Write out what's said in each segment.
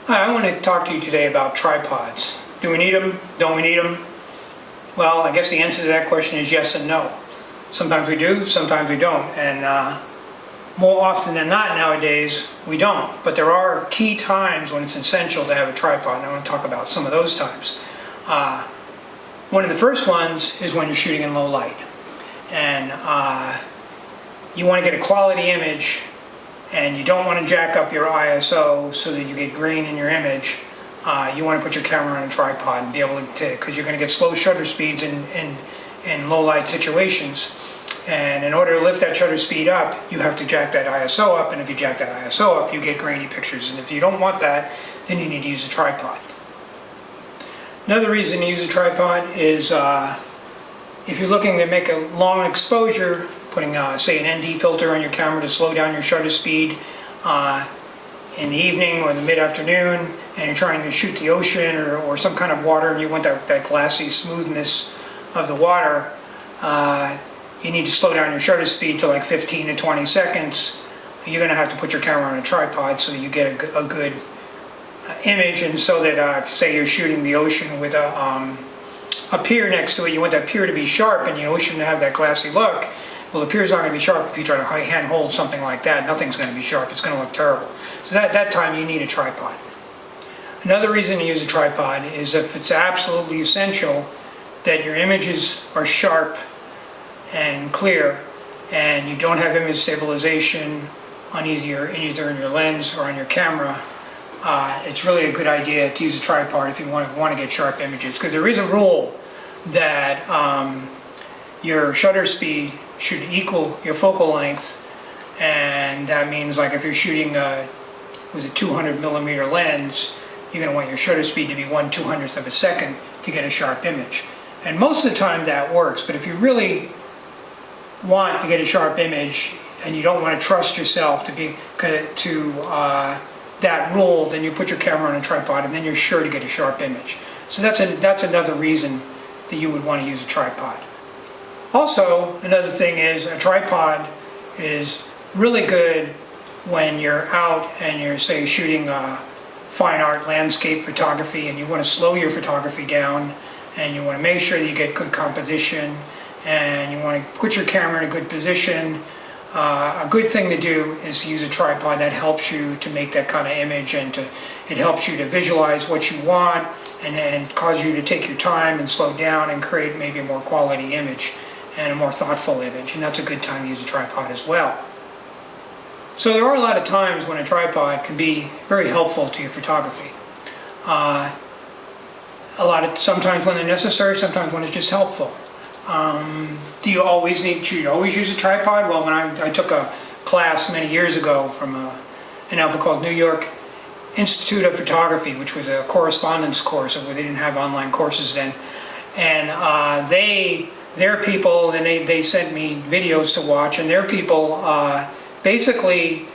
Hi, I want to talk to you today about tripods. Do we need them? Don't we need them? Well, I guess the answer to that question is yes and no. Sometimes we do, sometimes we don't. And more often than not nowadays, we don't. But there are key times when it's essential to have a tripod, and I want to talk about some of those times. One of the first ones is when you're shooting in low light. And you want to get a quality image, and you don't want to jack up your ISO so that you get grain in your image. You want to put your camera on a tripod and be able to, because you're going to get slow shutter speeds in low light situations. And in order to lift that shutter speed up, you have to jack that ISO up, and if you jack that ISO up, you get grainy pictures. And if you don't want that, then you need to use a tripod. Another reason to use a tripod is if you're looking to make a long exposure, putting say an ND filter on your camera to slow down your shutter speed in the evening or the mid-afternoon, and you're trying to shoot the ocean or some kind of water, and you want that glassy smoothness of the water, you need to slow down your shutter speed to like 15 to 20 seconds. You're going to have to put your camera on a tripod so that you get a good image, and so that say you're shooting the ocean with a pier next to it, you want that pier to be sharp and the ocean to have that glassy look. Well, the pier's not going to be sharp if you try to hand hold something like that. Nothing's going to be sharp. It's going to look terrible. So that time you need a tripod. Another reason to use a tripod is if it's absolutely essential that your images are sharp and clear, and you don't have image stabilization on either in your lens or on your camera. It's really a good idea to use a tripod if you want to get sharp images, because there is a rule that your shutter speed should equal your focal length, and that means like if you're shooting with a 200 millimeter lens, you're going to want your shutter speed to be 1/200th of a second to get a sharp image. And most of the time that works, but if you really want to get a sharp image and you don't want to trust yourself to that rule, then you put your camera on a tripod and then you're sure to get a sharp image. So that's another reason that you would want to use a tripod. Also, another thing is a tripod is really good when you're out and you're, say, shooting fine art landscape photography, and you want to slow your photography down, and you want to make sure that you get good composition, and you want to put your camera in a good position. A good thing to do is to use a tripod. That helps you to make that kind of image, and it helps you to visualize what you want, and cause you to take your time and slow down and create maybe a more quality image and a more thoughtful image, and that's a good time to use a tripod as well. So there are a lot of times when a tripod can be very helpful to your photography. Sometimes when they're necessary, sometimes when it's just helpful. Should you always use a tripod? Well, when I took a class many years ago from an outfit called New York Institute of Photography, which was a correspondence course, where they didn't have online courses then, and their people, and they sent me videos to watch, and their people, basically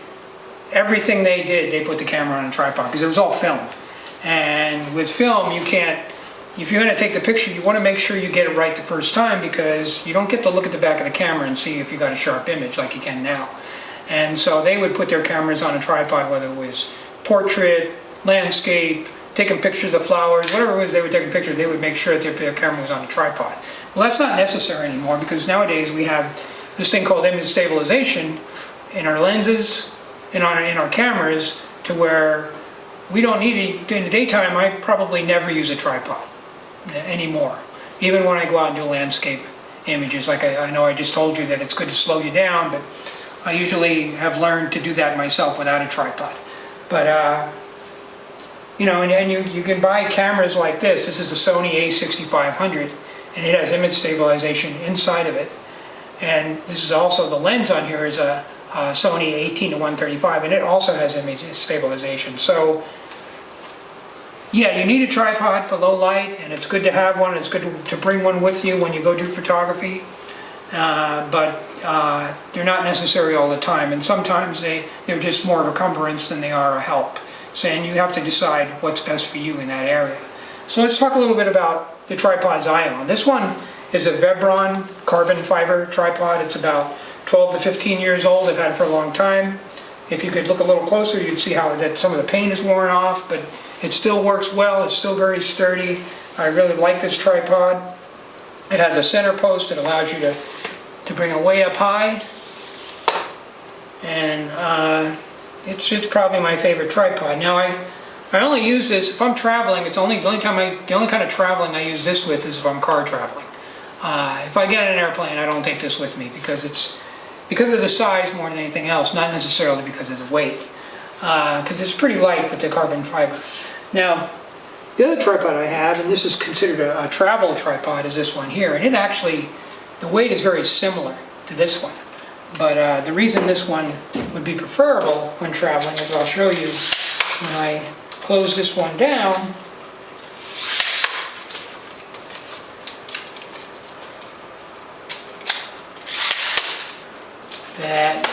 everything they did, they put the camera on a tripod, because it was all film. And with film, you can't, if you're going to take the picture, you want to make sure you get it right the first time, because you don't get to look at the back of the camera and see if you got a sharp image like you can now. And so they would put their cameras on a tripod, whether it was portrait, landscape, taking pictures of flowers, whatever it was they were taking pictures, they would make sure that their camera was on a tripod. Well, that's not necessary anymore, because nowadays we have this thing called image stabilization in our lenses and in our cameras, to where we don't need it. In the daytime, I probably never use a tripod anymore, even when I go out and do landscape images. Like I know I just told you that it's good to slow you down, but I usually have learned to do that myself without a tripod. But you know, and you can buy cameras like this. This is a Sony A6500, and it has image stabilization inside of it. And this is also, the lens on here is a Sony 18-135, and it also has image stabilization. So yeah, you need a tripod for low light, and it's good to have one. It's good to bring one with you when you go do photography, but they're not necessary all the time, and sometimes they're just more of a cumbrance than they are a help. So, and you have to decide what's best for you in that area. So let's talk a little bit about the tripods I own. This one is a Vebron carbon fiber tripod. It's about 12 to 15 years old. I've had it for a long time. If you could look a little closer, you'd see how that some of the paint is worn off, but It still works well, it's still very sturdy. I really like this tripod. It has a center post that allows you to bring it way up high. And it's probably my favorite tripod. Now I only use this if I'm traveling. It's the only kind of traveling I use this with is if I'm car traveling. If I get in an airplane, I don't take this with me because of the size more than anything else, not necessarily because of the weight. Because it's pretty light with the carbon fiber. Now, the other tripod I have, and this is considered a travel tripod, is this one here. And it actually, the weight is very similar to this one. But the reason this one would be preferable when traveling is I'll show you when I close this one down. That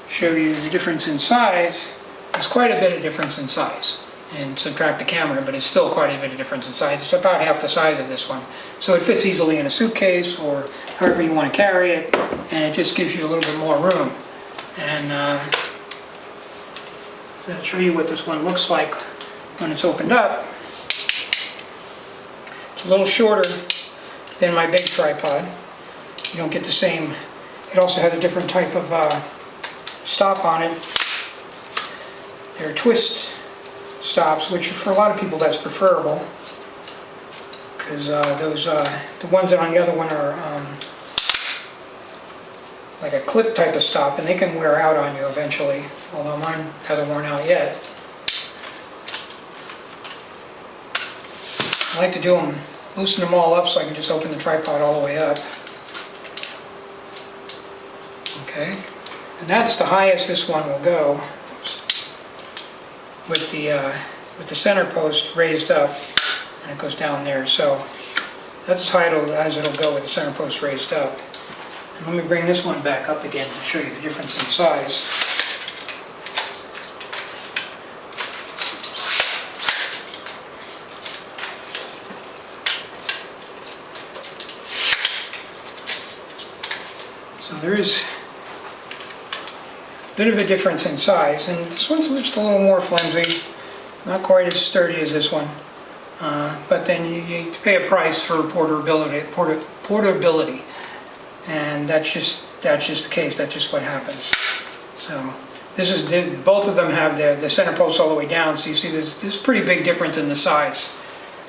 show you the difference in size. There's quite a bit of difference in size. And subtract the camera, but it's still quite a bit of difference in size. It's about half the size of this one. So it fits easily in a suitcase or however you want to carry it, and it just gives you a little bit more room. And I'll show you what this one looks like when it's opened up. It's a little shorter than my big tripod. You don't get the same. It also has a different type of stop on it. They're twist stops, which for a lot of people that's preferable, because the ones that on the other one are like a clip type of stop, and they can wear out on you eventually, although mine hasn't worn out yet. I like to do them, loosen them all up so I can just open the tripod all the way up. Okay, and that's the highest this one will go. With the center post raised up, and it goes down there. So that's as high as it'll go with the center post raised up. And let me bring this one back up again to show you the difference in size. So there is bit of a difference in size, and this one's just a little more flimsy, not quite as sturdy as this one, but then you pay a price for portability, and that's just the case. That's just what happens. So both of them have the center post all the way down, so you see there's a pretty big difference in the size.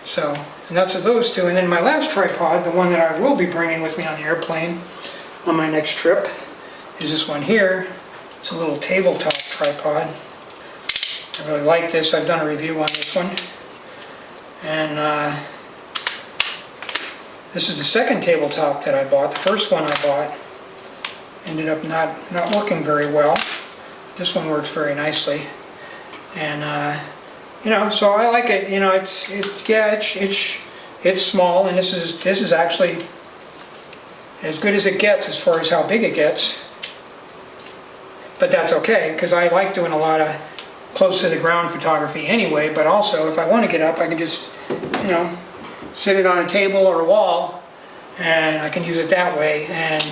So, and that's of those two. And then my last tripod, the one that I will be bringing with me on the airplane on my next trip, is this one here. It's a little tabletop tripod. I really like this. I've done a review on this one. And this is the second tabletop that I bought. The first one I bought ended up not working very well. This one works very nicely. And so I like it. It's small, and this is actually as good as it gets as far as how big it gets. But that's okay, because I like doing a lot of close to the ground photography anyway, but also if I want to get up, I can just, sit it on a table or a wall, and I can use it that way. And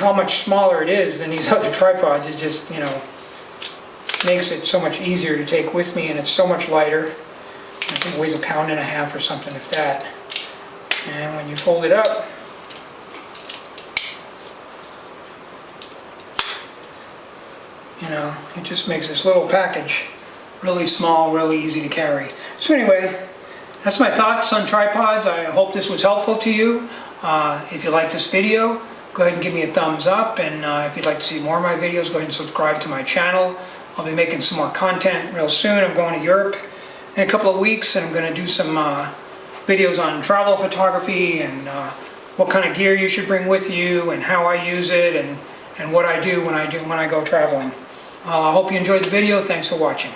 how much smaller it is than these other tripods, it just, makes it so much easier to take with me, and it's so much lighter. I think it weighs 1.5 pounds or something, if that. And when you fold it up, it just makes this little package really small, really easy to carry. So anyway, that's my thoughts on tripods. I hope this was helpful to you. If you like this video, go ahead and give me a thumbs up. And if you'd like to see more of my videos, go ahead and subscribe to my channel. I'll be making some more content real soon. I'm going to Europe in a couple of weeks, and I'm going to do some videos on travel photography and what kind of gear you should bring with you and how I use it and what I do when I go traveling. I hope you enjoyed the video. Thanks for watching.